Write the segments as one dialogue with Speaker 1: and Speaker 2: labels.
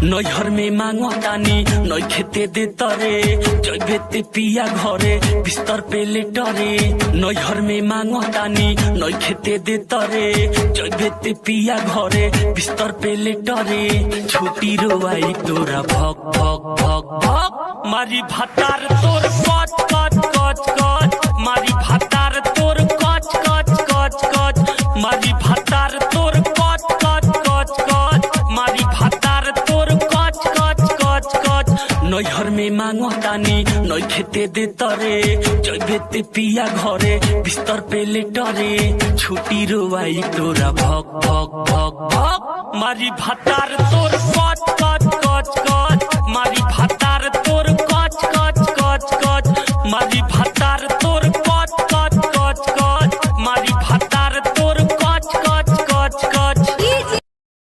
Speaker 1: नैहर में मांगो तानी नई खेते दे तरे जैबेते पिया घरे बिस्तर पे लेटरे। नैहर में मांगो तानी नई खेते दे तरे जैबेते पिया घरे बिस्तर पे लेटरे। छोटी रोवाई तोरा भक भक भक भक मारी भातार तोर कच कच कच कच मारी भातार तोर कच कच कच कच मारी भातार तोर कच कच कच कच मारी भातार तोर कच कच कच कच। नैहर में मांगो तानी नई खेते दे तरे जैबेते पिया घरे बिस्तर पे लेटरे। छोटी रोवाई तोरा भक भक भक भक मारी भातार तोर कच कच कच कच मारी भातार तोर कच कच कच कच मारी भातार तोर कच कच कच कच मारी भातार तोर कच कच कच कच।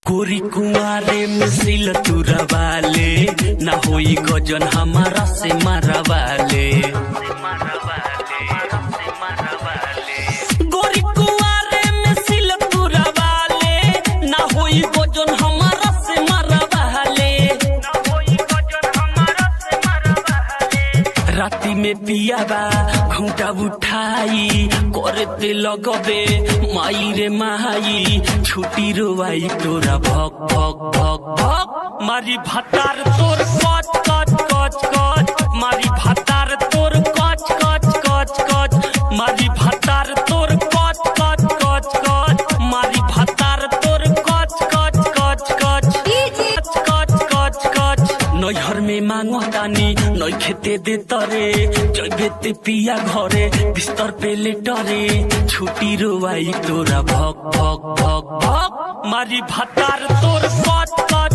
Speaker 1: गोरी कुंवारे में सिल तुरा वाले ना होई गजन हमारा से मारा वाले। गोरी कुंवारे में सिल तुरा वाले ना होई गजन हमारा से मारा वाले। राती में पियाबा घूंटा उठाई करते लगबे माई रे माई। छुटी रोवाई तोरा भक भक भक भक मारी भातार तोर कच कच कच कच मारी भातार तोर कच कच कच कच मारी भातार तोर कच कच कच कच मारी भातार तोर कच कच कच कच कच कच कच। नैहर में मांगो तानी नई खेते दे तरे जैबेते पिया घरे बिस्तर पे लेटरे। छुटी रोवाई तोरा भक भक भक भक मारी भातार तोर कच कच